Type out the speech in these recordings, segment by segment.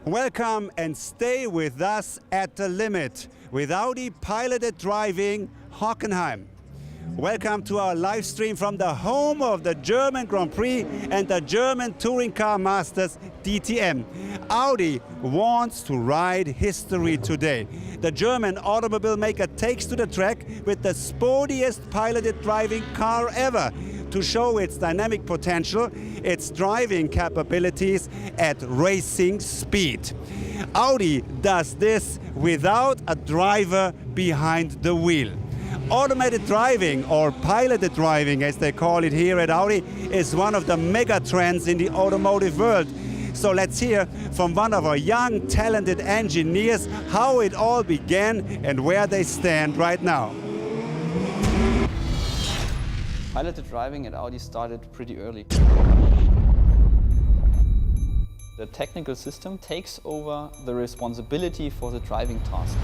Welcome and stay with us at the limit with Audi piloted driving Hockenheim. Welcome to our live stream from the home of the German Grand Prix and the German Touring Car Masters DTM. Audi wants to write history today. The German automobile maker takes to the track with the sportiest piloted driving car ever to show its dynamic potential, its driving capabilities at racing speed. Audi does this without a driver behind the wheel. Automated driving, or piloted driving as they call it here at Audi, is one of the mega trends in the automotive world. So let's hear from one of our young, talented engineers how it all began and where they stand right now. Piloted driving at Audi started pretty early. The technical system takes over the responsibility for the driving task.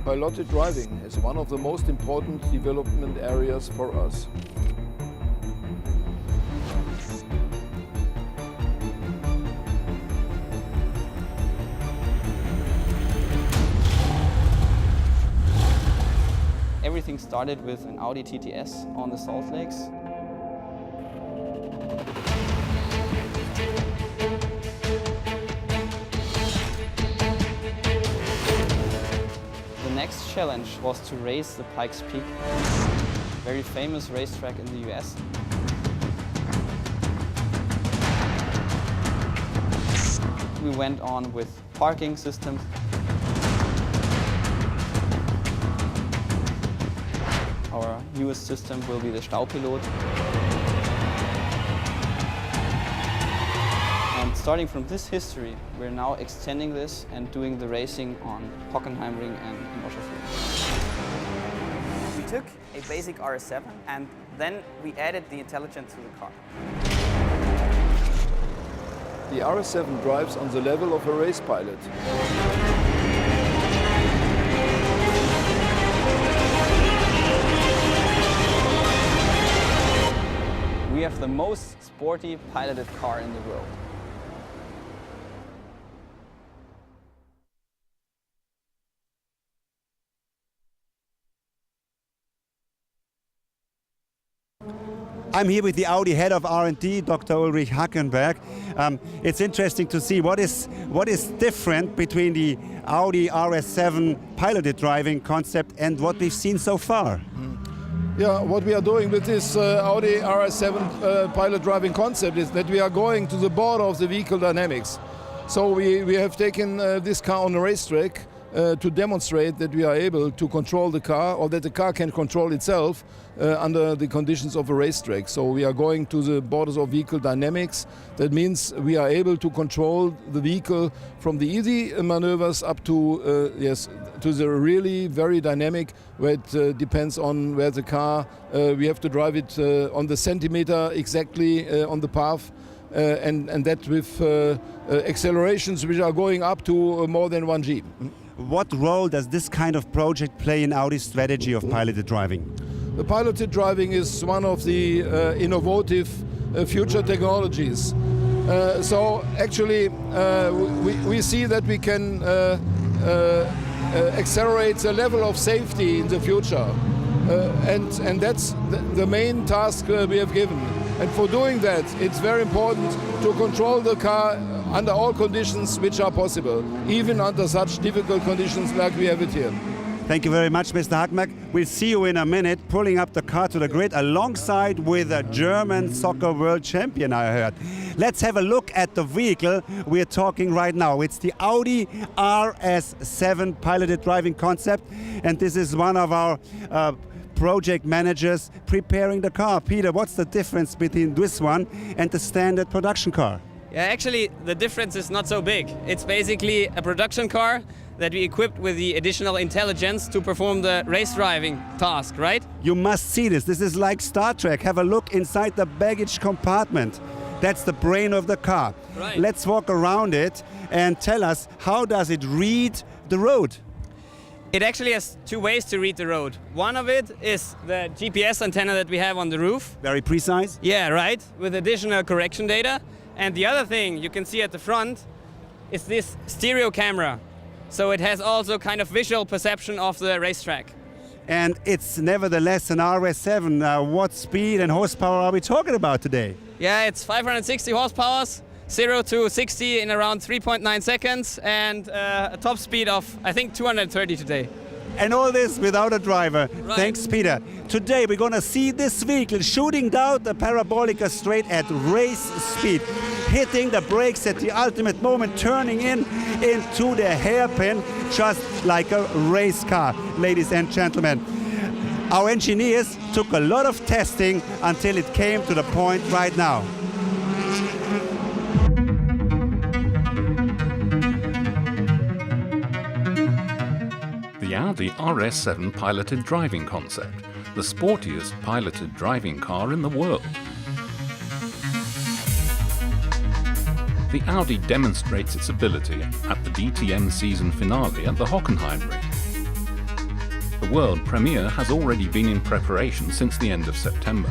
Piloted driving is one of the most important development areas for us. Everything started with an Audi TTS on the Salt Lakes. The next challenge was to race the Pikes Peak, very famous racetrack in the US. We went on with parking systems. Our newest system will be the Staupilot. And starting from this history, we're now extending this and doing the racing on Hockenheimring and in Oschersleben. We took a basic RS7 and then we added the intelligence to the car. The RS7 drives on the level of a race pilot. We have the most sporty piloted car in the world. I'm here with the Audi head of R&D, Dr. Ulrich Hackenberg. It's interesting to see what is different between the Audi RS7 piloted driving concept and what we've seen so far. Yeah, what we are doing with this Audi RS7 pilot driving concept is that we are going to the border of the vehicle dynamics. So we have taken this car on a racetrack to demonstrate that we are able to control the car, or that the car can control itself under the conditions of a racetrack. So we are going to the borders of vehicle dynamics. That means we are able to control the vehicle from the easy maneuvers up to to the really very dynamic, where it depends on where the car, we have to drive it on the centimeter exactly on the path, and that with accelerations which are going up to more than 1 G. What role does this kind of project play in Audi's strategy of piloted driving? The piloted driving is one of the innovative future technologies. So actually we see that we can accelerate the level of safety in the future. And that's the main task we have given. And for doing that, it's very important to control the car under all conditions which are possible, even under such difficult conditions like we have it here. Thank you very much, Mr. Hackenberg. We'll see you in a minute pulling up the car to the grid alongside with a German soccer world champion, I heard. Let's have a look at the vehicle we're talking right now. It's the Audi RS7 piloted driving concept, and this is one of our project managers preparing the car. Peter, what's the difference between this one and the standard production car? Yeah, actually the difference is not so big. It's basically a production car that we equipped with the additional intelligence to perform the race driving task, right? You must see this. This is like Star Trek. Have a look inside the baggage compartment. That's the brain of the car. Right. Let's walk around it and tell us, how does it read the road? It actually has two ways to read the road. One of it is the GPS antenna that we have on the roof. Very precise. Yeah, right, with additional correction data. And the other thing you can see at the front is this stereo camera. So it has also kind of visual perception of the racetrack. And it's nevertheless an RS7. What speed and horsepower are we talking about today? Yeah, it's 560 horsepower, 0 to 60 in around 3.9 seconds, and a top speed of, I think, 230 today. And all this without a driver. Right. Thanks, Peter. Today we're gonna see this vehicle shooting down the parabolica straight at race speed, hitting the brakes at the ultimate moment, turning into the hairpin, just like a race car, ladies and gentlemen. Our engineers took a lot of testing until it came to the point right now. The Audi RS7 piloted driving concept, the sportiest piloted driving car in the world. The Audi demonstrates its ability at the DTM season finale at the Hockenheimring. The world premiere has already been in preparation since the end of September.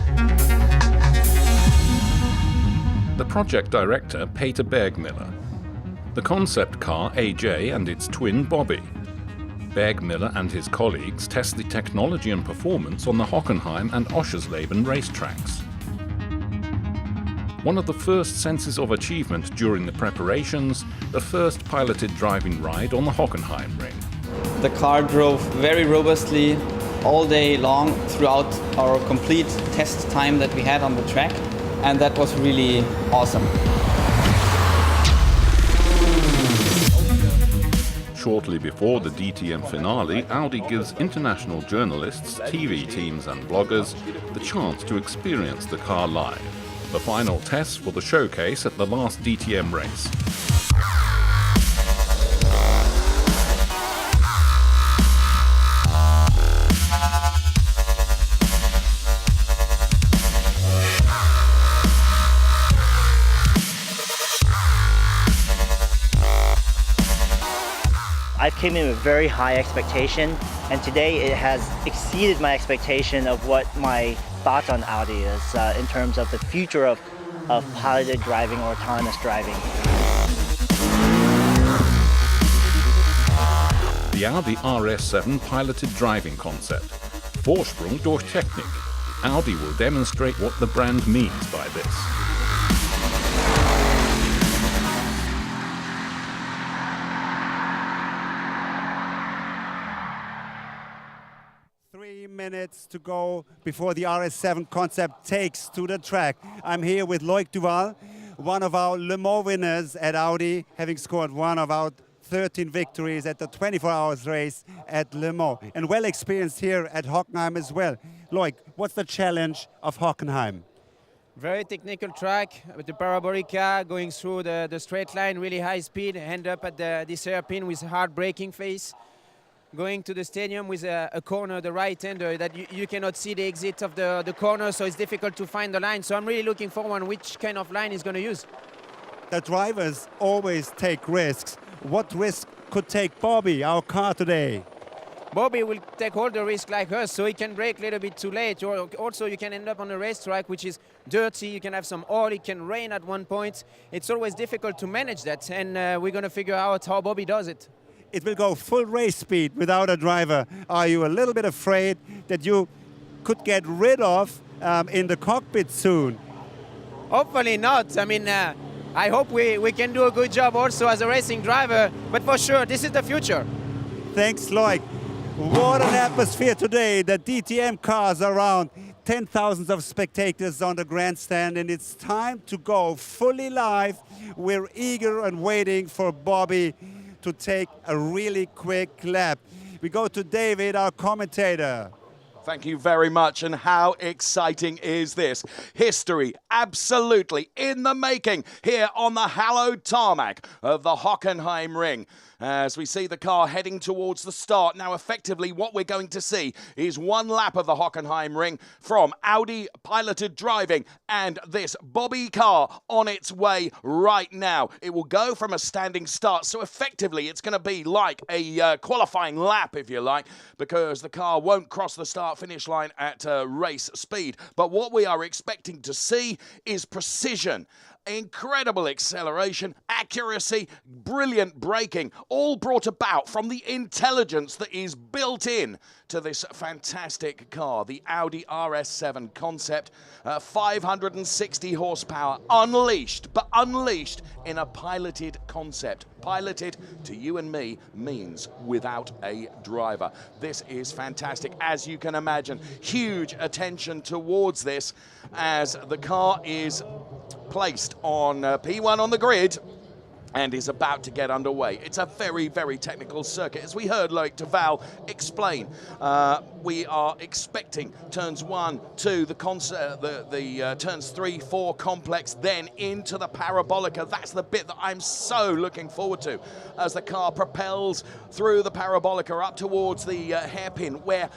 The project director, Peter Bergmiller. The concept car, AJ, and its twin, Bobby. Bergmiller and his colleagues test the technology and performance on the Hockenheim and Oschersleben racetracks. One of the first senses of achievement during the preparations, the first piloted driving ride on the Hockenheimring. The car drove very robustly all day long throughout our complete test time that we had on the track, and that was really awesome. Shortly before the DTM finale, Audi gives international journalists, TV teams and bloggers the chance to experience the car live. The final tests for the showcase at the last DTM race. I came in with very high expectation, and today it has exceeded my expectation of what my thoughts on Audi is in terms of the future of piloted driving or autonomous driving. The Audi RS7 piloted driving concept. Vorsprung durch Technik. Audi will demonstrate what the brand means by this. Minutes to go before the RS7 concept takes to the track. I'm here with Loic Duval, one of our Le Mans winners at Audi, having scored one of our 13 victories at the 24 hours race at Le Mans, and well experienced here at Hockenheim as well. Loic, what's the challenge of Hockenheim? Very technical track with the parabolica going through the straight line, really high speed, end up at this hairpin with hard braking phase. Going to the stadium with a corner, the right-hander, that you cannot see the exit of the corner, so it's difficult to find the line. So I'm really looking forward to which kind of line he's going to use. The drivers always take risks. What risk could take Bobby, our car today? Bobby will take all the risk like us, so he can brake a little bit too late. Or also you can end up on a racetrack which is dirty, you can have some oil, it can rain at one point. It's always difficult to manage that, and we're going to figure out how Bobby does it. It will go full race speed without a driver. Are you a little bit afraid that you could get rid of in the cockpit soon? Hopefully not. I mean, I hope we can do a good job also as a racing driver, but for sure, this is the future. Thanks, Loic. What an atmosphere today. The DTM cars around, 10,000 of spectators on the grandstand, and it's time to go fully live. We're eager and waiting for Bobby to take a really quick lap. We go to David, our commentator. Thank you very much, and how exciting is this? History absolutely in the making here on the hallowed tarmac of the Hockenheimring. As we see the car heading towards the start. Now, effectively, what we're going to see is one lap of the Hockenheimring from Audi piloted driving, and this Bobby car on its way right now. It will go from a standing start, so effectively it's going to be like a qualifying lap, if you like, because the car won't cross the start-finish line at race speed. But what we are expecting to see is precision. incredible acceleration, accuracy, brilliant braking, all brought about from the intelligence that is built in to this fantastic car, the Audi RS7 concept. 560 horsepower unleashed, but unleashed in a piloted concept. Piloted, to you and me, means without a driver. This is fantastic, as you can imagine. Huge attention towards this as the car is placed on P1 on the grid and is about to get underway. It's a very, very technical circuit. As we heard Loic de Waal explain, we are expecting turns 1, 2, the turns 3, 4 complex, then into the parabolica. That's the bit that I'm so looking forward to as the car propels through the parabolica up towards the hairpin, where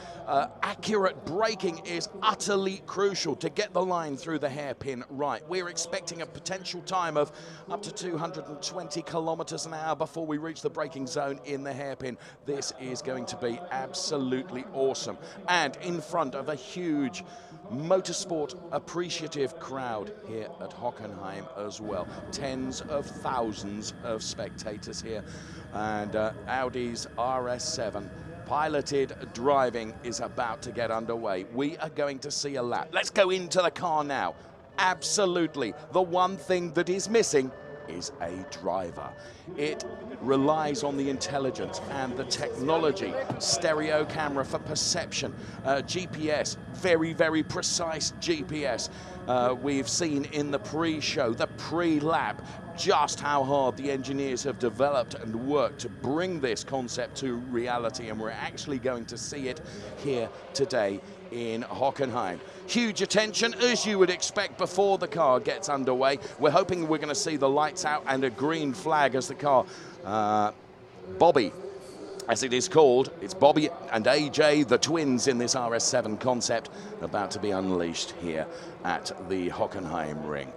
accurate braking is utterly crucial to get the line through the hairpin right. We're expecting a potential time of up to 220 kilometers an hour before we reach the braking zone in the hairpin. This is going to be absolutely awesome. And in front of a huge motorsport appreciative crowd here at Hockenheim as well. Tens of thousands of spectators here. And Audi's RS7 piloted driving is about to get underway. We are going to see a lap. Let's go into the car now. Absolutely. The one thing that is missing is a driver. It relies on the intelligence and the technology. Stereo camera for perception, GPS, very, very precise GPS. We've seen in the pre-show, the pre-lap, just how hard the engineers have developed and worked to bring this concept to reality, and we're actually going to see it here today in Hockenheim. Huge attention, as you would expect before the car gets underway. We're hoping we're going to see the lights out and a green flag as the car, Bobby, as it is called, it's Bobby and AJ, the twins in this RS7 concept, about to be unleashed here at the Hockenheimring.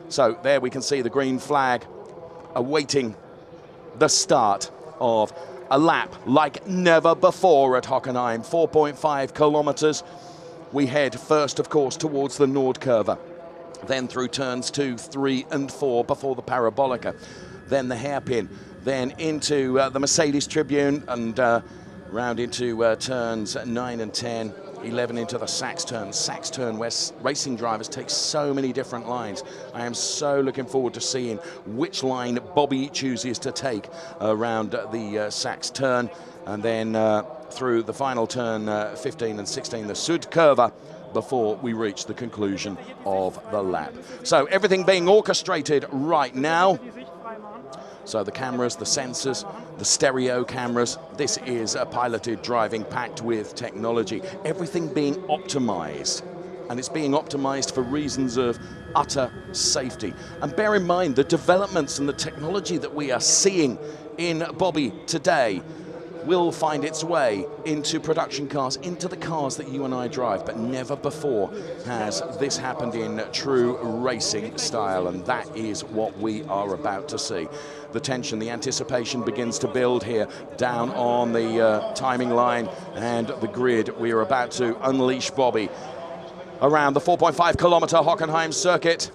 So there we can see the green flag awaiting the start of a lap like never before at Hockenheim. 4.5 kilometers. We head first, of course, towards the Nordkurve, then through turns 2, 3, and 4 before the parabolica, then the hairpin, then into the Mercedes Tribune, and round into turns 9 and 10, 11 into the Sachs turn where racing drivers take so many different lines. I am so looking forward to seeing which line Bobby chooses to take around the Sachs turn, and then through the final turn 15 and 16, the Südkurve, before we reach the conclusion of the lap. So everything being orchestrated right now. So the cameras, the sensors, the stereo cameras, this is a piloted driving packed with technology. Everything being optimized, and it's being optimized for reasons of utter safety. And bear in mind the developments and the technology that we are seeing in Bobby today will find its way into production cars, into the cars that you and I drive, but never before has this happened in true racing style, and that is what we are about to see. The tension, the anticipation begins to build here down on the timing line and the grid. We are about to unleash Bobby around the 4.5 kilometer Hockenheim circuit.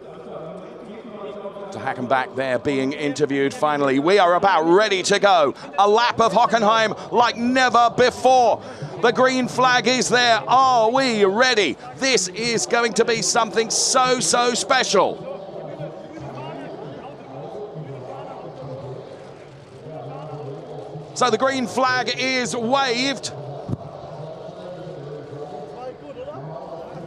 To Hackenbach there being interviewed finally. We are about ready to go. A lap of Hockenheim like never before. The green flag is there. Are we ready? This is going to be something so, so special. So the green flag is waved.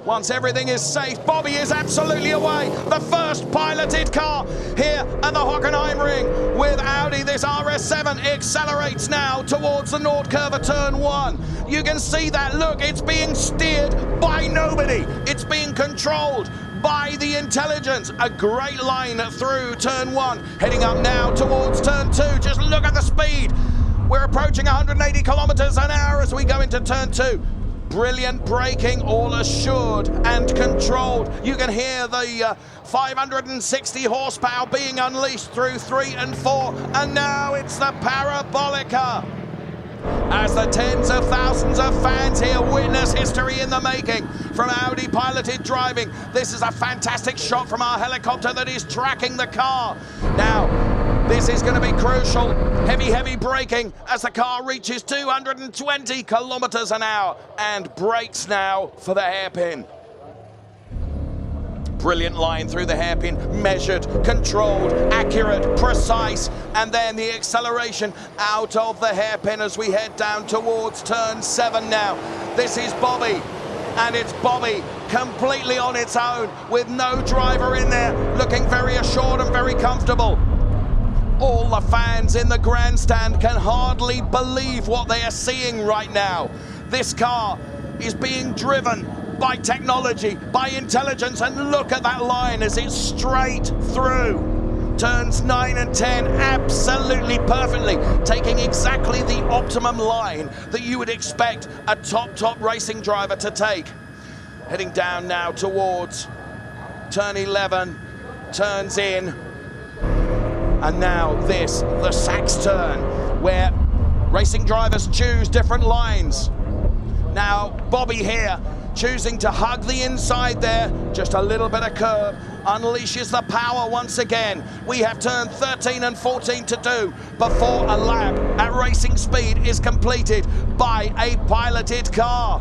Once everything is safe, Bobby is absolutely away. The first piloted car here at the Hockenheimring with Audi. This RS7 accelerates now towards the Nordkurve turn 1. You can see that, look, it's being steered by nobody. It's being controlled by the intelligence. A great line through turn 1, heading up now towards turn 2. Just look at the speed. We're approaching 180 kilometers an hour as we go into turn 2. Brilliant braking, all assured and controlled. You can hear the 560 horsepower being unleashed through 3 and 4. And now it's the parabolica. As the tens of thousands of fans here witness history in the making from Audi piloted driving. This is a fantastic shot from our helicopter that is tracking the car. Now, this is going to be crucial. Heavy braking as the car reaches 220 kilometers an hour and brakes now for the hairpin. Brilliant line through the hairpin, measured, controlled, accurate, precise, and then the acceleration out of the hairpin as we head down towards turn 7 now. This is Bobby, and it's Bobby completely on its own with no driver in there, looking very assured and very comfortable. All the fans in the grandstand can hardly believe what they are seeing right now. This car is being driven by technology, by intelligence, and look at that line as it's straight through. Turns 9 and 10 absolutely perfectly, taking exactly the optimum line that you would expect a top racing driver to take. Heading down now towards turn 11, turns in, and now this, the Sachs turn, where racing drivers choose different lines. Now, Bobby here, choosing to hug the inside there, just a little bit of curb, unleashes the power once again. We have turn 13 and 14 to do before a lap at racing speed is completed by a piloted car.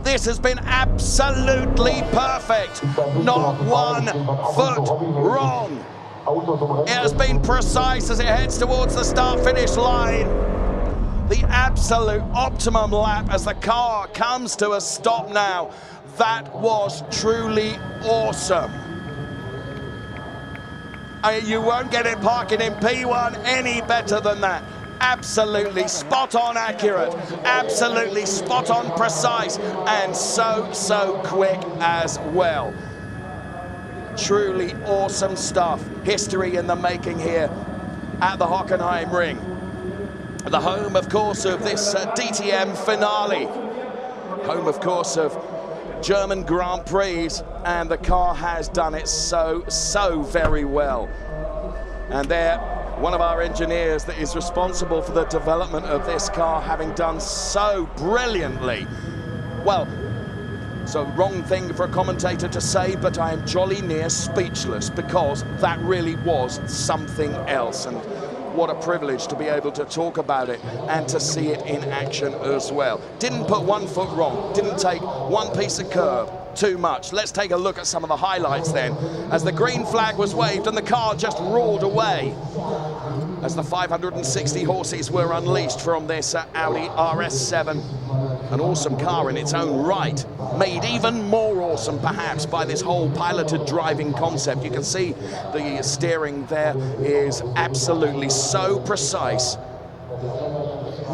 This has been absolutely perfect. Not 1 foot wrong. It has been precise as it heads towards the start-finish line. The absolute optimum lap as the car comes to a stop now. That was truly awesome. You won't get it parking in P1 any better than that. Absolutely spot on accurate, absolutely spot on precise, and so quick as well. Truly awesome stuff. History in the making here at the Hockenheimring. The home, of course, of this DTM finale. Home, of course, of German Grand Prix, and the car has done it so very well. And there, one of our engineers that is responsible for the development of this car, having done so brilliantly. Well, it's a wrong thing for a commentator to say, but I am jolly near speechless, because that really was something else. And what a privilege to be able to talk about it and to see it in action as well. Didn't put 1 foot wrong, didn't take one piece of curb too much. Let's take a look at some of the highlights then, as the green flag was waved and the car just roared away as the 560 horses were unleashed from this Audi RS7. An awesome car in its own right, made even more awesome perhaps by this whole piloted driving concept. You can see the steering there is absolutely so precise.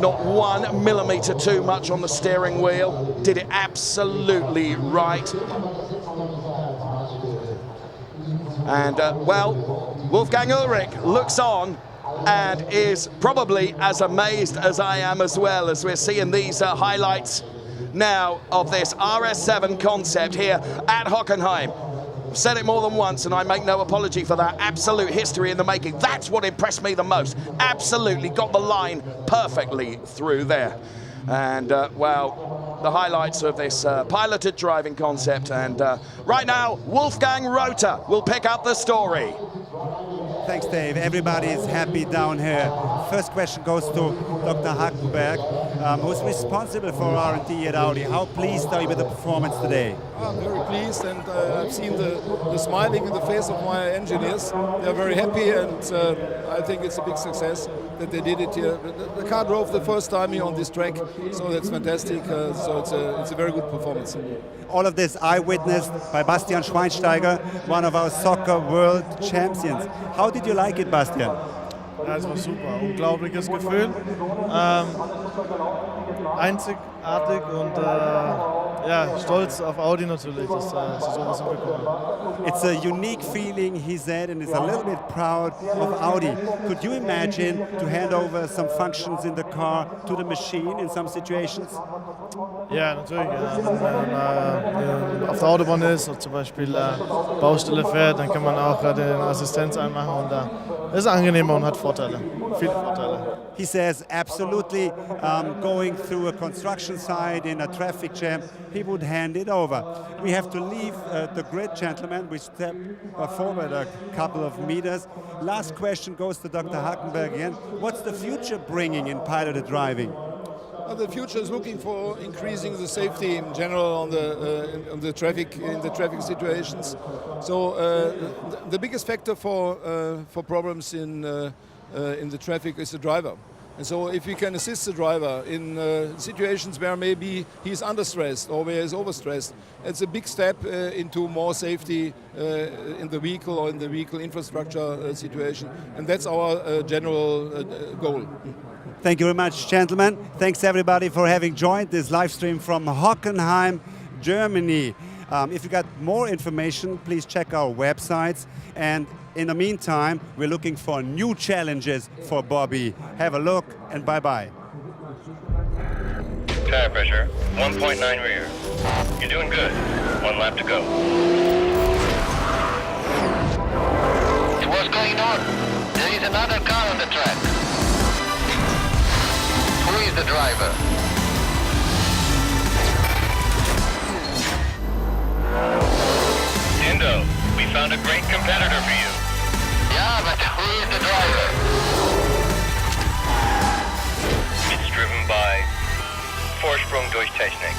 Not 1 millimeter too much on the steering wheel. Did it absolutely right. And well, Wolfgang Ulrich looks on and is probably as amazed as I am as well, as we're seeing these highlights now of this RS7 concept here at Hockenheim. I've said it more than once, and I make no apology for that. Absolute history in the making. That's what impressed me the most. Absolutely got the line perfectly through there. And, well, the highlights of this piloted driving concept. And right now, Wolfgang Rother will pick up the story. Thanks, Dave. Everybody is happy down here. First question goes to Dr. Hackenberg, who's responsible for R&D at Audi. How pleased are you with the performance today? I'm very pleased, and I've seen the smiling in the face of my engineers. They're very happy, and I think it's a big success that they did it here. The car drove the first time here on this track, so that's fantastic. So it's a very good performance. All of this eyewitnessed by Bastian Schweinsteiger, one of our soccer world champions. How did you like it, Bastian? Ja, es war super, unglaubliches Gefühl, einzigartig und ja, stolz auf Audi natürlich, dass sie sowas hinbekommen. It's a unique feeling, he said, and is a little bit proud of Audi. Could you imagine to hand over some functions in the car to the machine in some situations? Ja, natürlich. Ja. Wenn man auf der Autobahn ist und zum Beispiel Baustelle fährt, dann kann man auch den Assistenz anmachen und da ist angenehmer und hat Vorteile, viele Vorteile. He says absolutely, going through a construction site in a traffic jam, he would hand it over. We have to leave the grid, gentlemen. We step forward a couple of meters. Last question goes to Dr. Hockenheimring again. What's the future bringing in piloted driving? The future is looking for increasing the safety in general on the traffic in the traffic situations. So the biggest factor for problems in the traffic is the driver. And so if we can assist the driver in situations where maybe he's understressed or where he's overstressed, it's a big step into more safety in the vehicle or in the vehicle infrastructure situation. And that's our general goal. Thank you very much, gentlemen. Thanks everybody for having joined this live stream from Hockenheim, Germany. If you got more information, please check our websites. And in the meantime, we're looking for new challenges for Bobby. Have a look and bye-bye. Tire pressure, 1.9 rear. You're doing good. 1 lap to go. What's going on? There is another car on the track. Who is the driver? Dindo, we found a great competitor for you. Yeah, but who is the driver? It's driven by Vorsprung durch Technik.